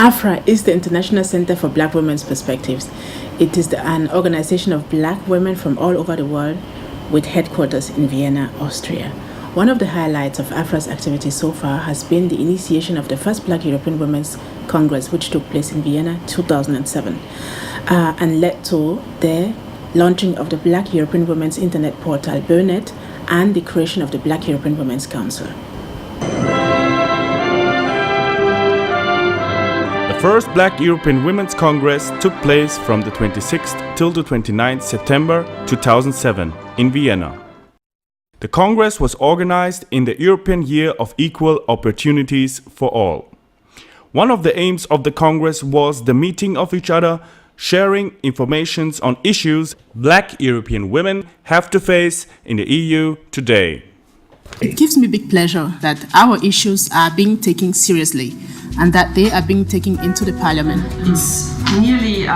AFRA is the International Center for Black Women's Perspectives. It is an organization of black women from all over the world with headquarters in Vienna, Austria. One of the highlights of AFRA's activity so far has been the initiation of the first Black European Women's Congress, which took place in Vienna 2007 and led to the launching of the Black European Women's Internet portal, BURNET, and the creation of the Black European Women's Council. The first Black European Women's Congress took place from the 26th till the 29th September 2007 in Vienna. The Congress was organized in the European Year of Equal Opportunities for All. One of the aims of the Congress was the meeting of each other, sharing information on issues Black European women have to face in the EU today. It gives me big pleasure that our issues are being taken seriously and that they are being taken into the parliament. It's nearly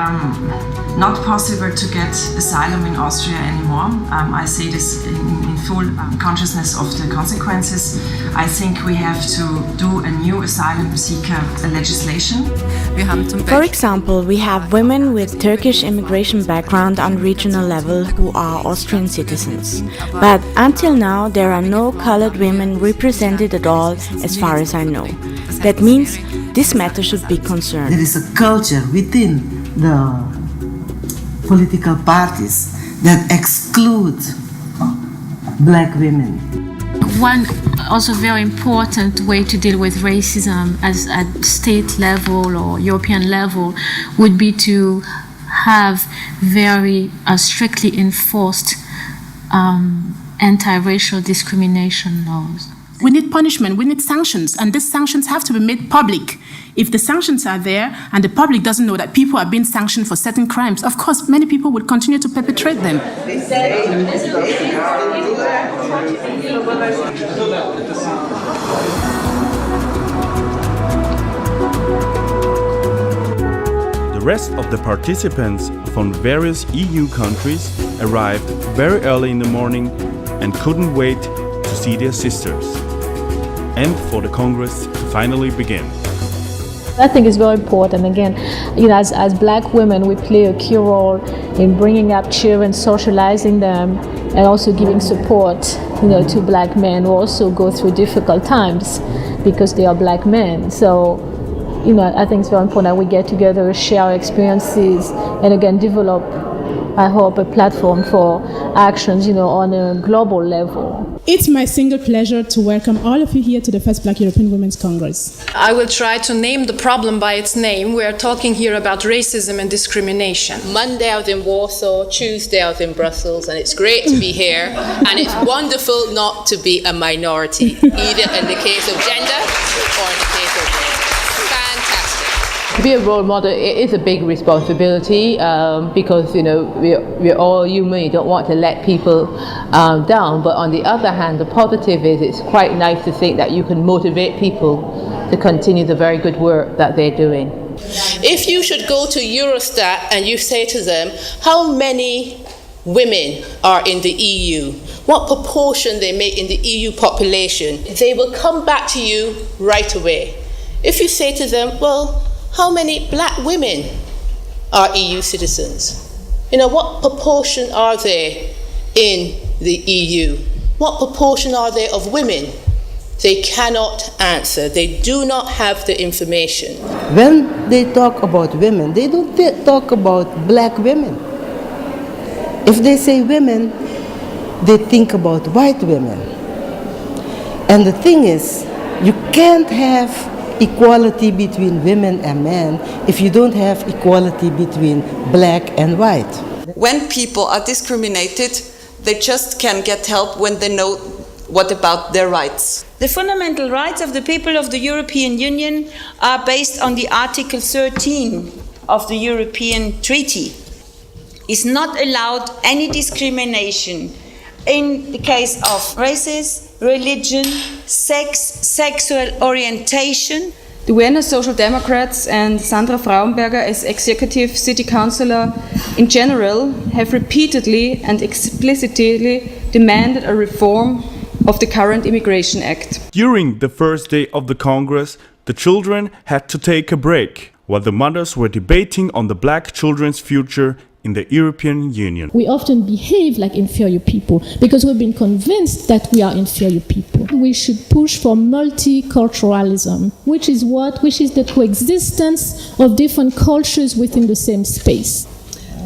not possible to get asylum in Austria anymore. I say this in full consciousness of the consequences. I think we have to do a new asylum seeker legislation. For example, we have women with Turkish immigration background on regional level who are Austrian citizens. But until now, there are no colored women represented at all, as far as I know. That means this matter should be concerned. There is a culture within the political parties that exclude black women. One also very important way to deal with racism at state level or European level would be to have very strictly enforced anti-racial discrimination laws. We need punishment, we need sanctions, and these sanctions have to be made public. If the sanctions are there and the public doesn't know that people are being sanctioned for certain crimes, of course, many people will continue to perpetrate them. The rest of the participants from various EU countries arrived very early in the morning and couldn't wait to see their sisters and for the Congress to finally begin. I think it's very important. Again, as black women, we play a key role in bringing up children, socializing them, and also giving support, to black men who also go through difficult times because they are black men. So, I think it's very important that we get together, share our experiences, and again, develop, I hope, a platform for actions, on a global level. It's my single pleasure to welcome all of you here to the first Black European Women's Congress. I will try to name the problem by its name. We are talking here about racism and discrimination. Monday I was in Warsaw, Tuesday I was in Brussels, and it's great to be here. And it's wonderful not to be a minority, either in the case of gender or in the case of race. Fantastic. To be a role model, it is a big responsibility because we're all human. You don't want to let people down. But on the other hand, the positive is it's quite nice to think that you can motivate people to continue the very good work that they're doing. If you should go to Eurostat and you say to them, how many women are in the EU, what proportion they make in the EU population, they will come back to you right away. If you say to them, well, how many black women are EU citizens? What proportion are there in the EU? What proportion are there of women? They cannot answer. They do not have the information. When they talk about women, they don't talk about black women. If they say women, they think about white women. And the thing is, you can't have equality between women and men if you don't have equality between black and white. When people are discriminated, they just can get help when they know what about their rights. The fundamental rights of the people of the European Union are based on the Article 13 of the European Treaty. It's not allowed any discrimination in the case of races, religion, sex, sexual orientation. The Vienna Social Democrats and Sandra Frauenberger as Executive City Councillor in general have repeatedly and explicitly demanded a reform of the current Immigration Act. During the first day of the Congress, the children had to take a break. while the mothers were debating on the black children's future in the European Union. We often behave like inferior people because we've been convinced that we are inferior people. We should push for multiculturalism, which is the coexistence of different cultures within the same space.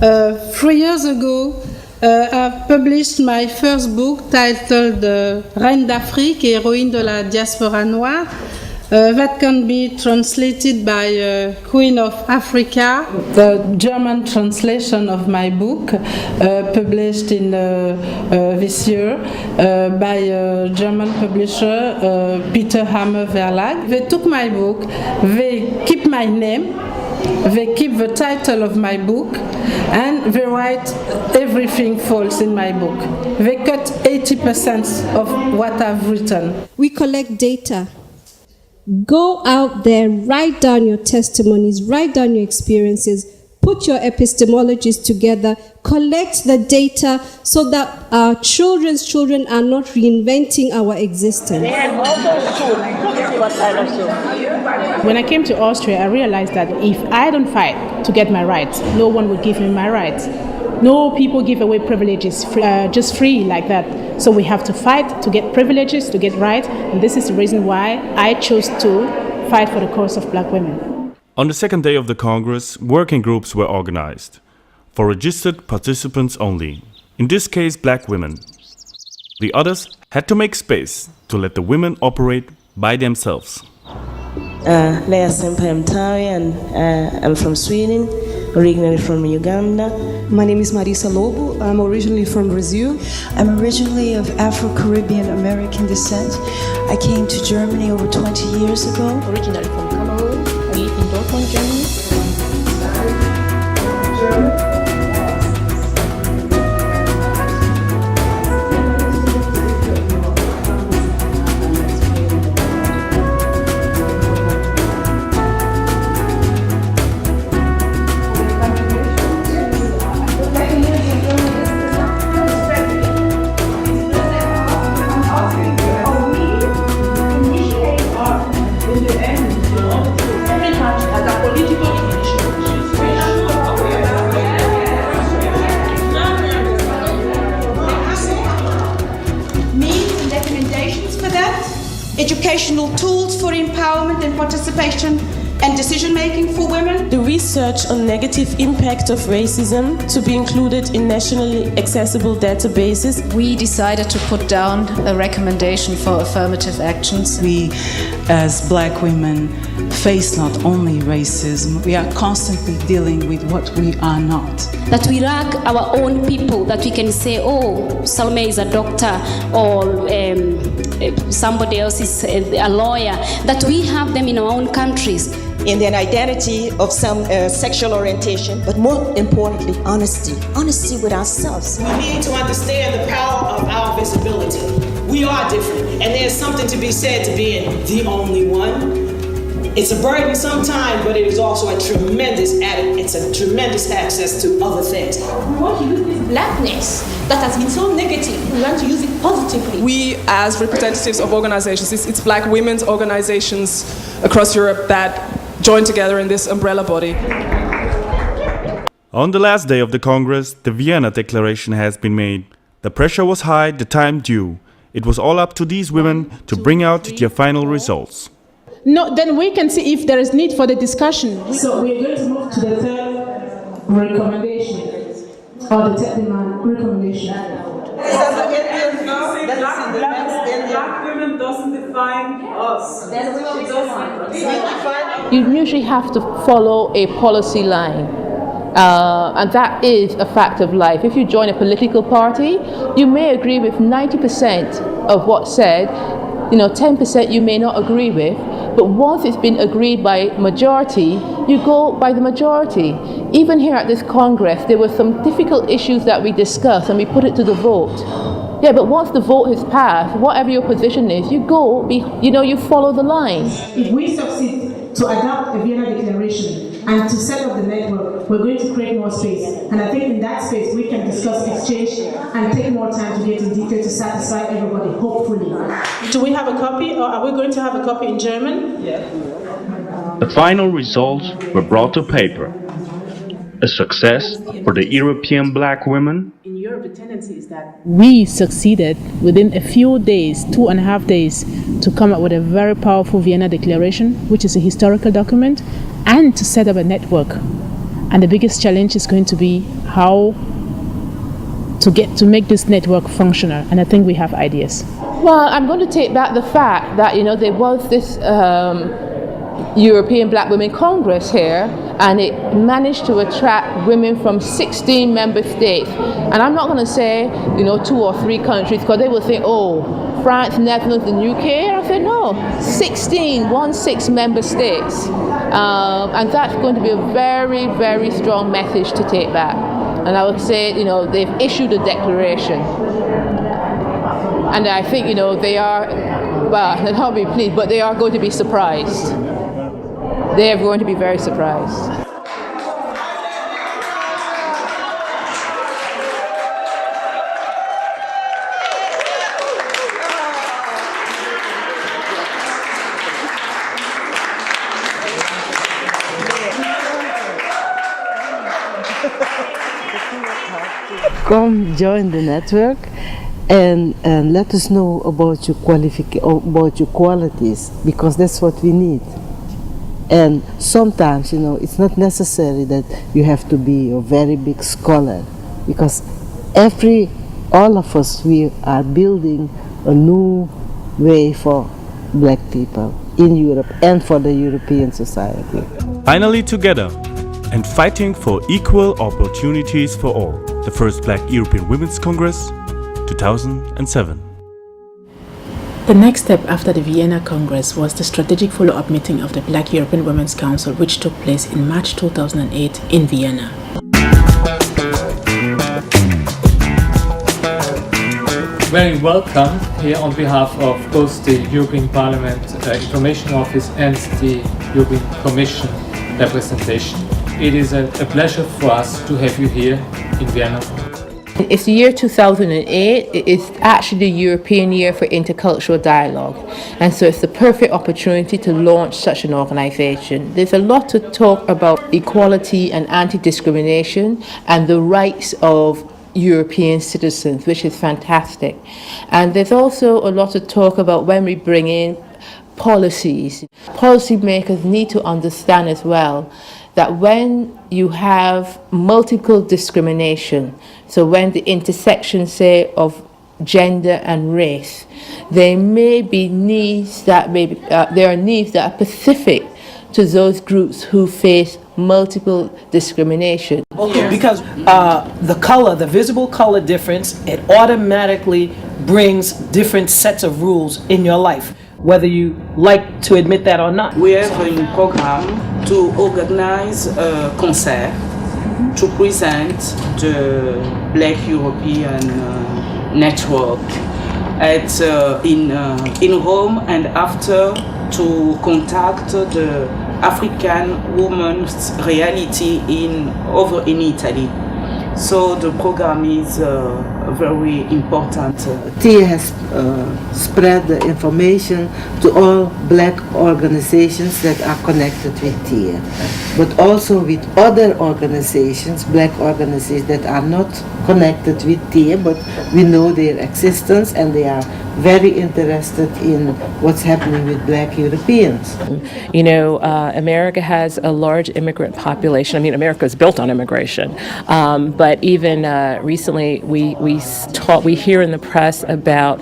3 years ago, I published my first book titled Reine d'Afrique, héroïne de la diaspora noire. That can be translated by Queen of Africa. The German translation of my book, published in this year by a German publisher, Peter Hammer Verlag. They took my book, they keep my name, they keep the title of my book, and they write everything false in my book. They cut 80% of what I've written. We collect data. Go out there, write down your testimonies, write down your experiences, put your epistemologies together, collect the data so that our children's children are not reinventing our existence. When I came to Austria, I realized that if I don't fight to get my rights, no one would give me my rights. No people give away privileges just free like that. So we have to fight to get privileges, to get rights, and this is the reason why I chose to fight for the cause of black women. On the second day of the Congress, working groups were organized, for registered participants only, in this case black women. The others had to make space to let the women operate by themselves. Leah Sempa Mtawi, and I'm from Sweden, originally from Uganda. My name is Marisa Lobo. I'm originally from Brazil. I'm originally of Afro-Caribbean American descent. I came to Germany over 20 years ago. Originally from Cameroon. I live in Dortmund, Germany. Educational tools for empowerment and participation and decision-making for women. The research on negative impact of racism to be included in nationally accessible databases. We decided to put down a recommendation for affirmative actions. We, as black women, face not only racism, we are constantly dealing with what we are not. That we lack our own people, that we can say, oh, Salome is a doctor, or somebody else is a lawyer, that we have them in our own countries. In their identity of some sexual orientation, but more importantly, honesty. Honesty with ourselves. We need to understand the power of our visibility. We are different, and there's something to be said to being the only one. It's a burden sometimes, but it is also a tremendous access to other things. We want to use this blackness that has been so negative. We want to use it positively. We, as representatives of organizations, it's black women's organizations across Europe that join together in this umbrella body. On the last day of the Congress, the Vienna Declaration has been made. The pressure was high, the time due. It was all up to these women to bring out their final results. No, then we can see if there is need for the discussion. So we are going to move to the third recommendation, or the third recommendation. Black women doesn't define us. You usually have to follow a policy line. And that is a fact of life. If you join a political party, you may agree with 90% of what's said, 10% you may not agree with, but once it's been agreed by majority, you go by the majority. Even here at this Congress, there were some difficult issues that we discussed and we put it to the vote. Yeah, but once the vote has passed, whatever your position is, you go, you follow the line. If we succeed to adopt a Vienna Declaration and to set up the network, we're going to create more space. And I think in that space, we can discuss exchange and take more time to get in detail to satisfy everybody, hopefully. Do we have a copy, or are we going to have a copy in German? Yeah. The final results were brought to paper. A success for the European black women. In Europe, the tendency is that we succeeded within a few days, 2.5 days, to come up with a very powerful Vienna Declaration, which is a historical document, and to set up a network. And the biggest challenge is going to be how to make this network functional. And I think we have ideas. Well, I'm going to take back the fact that, there was this European Black Women Congress here, and it managed to attract women from 16 member states. And I'm not going to say, 2 or 3 countries, because they will think, oh, France, Netherlands, and UK. And I said, no, 16 member states. And that's going to be a very, very strong message to take back. And I would say, they've issued a declaration. And I think, they are, well, they'll not be pleased, but they are going to be surprised. They are going to be very surprised. Come join the network and let us know about your about your qualities, because that's what we need. And sometimes, it's not necessary that you have to be a very big scholar, because all of us, we are building a new way for black people in Europe and for the European society. Finally together and fighting for equal opportunities for all. The first Black European Women's Congress, 2007. The next step after the Vienna Congress was the strategic follow-up meeting of the Black European Women's Council, which took place in March 2008 in Vienna. Very welcome here on behalf of both the European Parliament Information Office and the European Commission representation. It is a pleasure for us to have you here in Vienna. It's the year 2008. It's actually the European Year for Intercultural Dialogue. And so it's the perfect opportunity to launch such an organization. There's a lot to talk about equality and anti-discrimination and the rights of European citizens, which is fantastic. And there's also a lot to talk about when we bring in policies. Policymakers need to understand as well that when you have multiple discrimination, so when the intersection, say, of gender and race, there may be needs that there are needs that are specific to those groups who face multiple discrimination. Because the visible color difference, it automatically brings different sets of rules in your life, whether you like to admit that or not. We have a program to organize a concert to present the Black European Network in Rome, and after to contact the African women's reality over in Italy. So the program is very important. TIA has spread the information to all black organizations that are connected with TIA, but also with other organizations, black organizations that are not connected with TIA, but we know their existence and they are very interested in what's happening with black Europeans. America has a large immigrant population. I mean, America is built on immigration. But even recently, we hear in the press about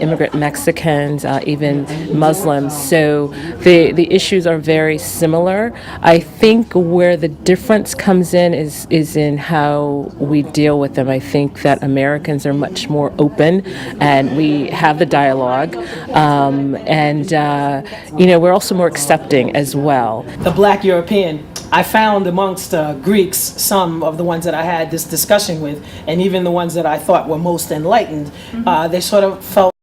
immigrant Mexicans, even Muslims. So the issues are very similar. I think where the difference comes in is in how we deal with them. I think that Americans are much more open, and we have the dialogue, and we're also more accepting as well. The Black European, I found amongst Greeks, some of the ones that I had this discussion with, and even the ones that I thought were most enlightened, they sort of felt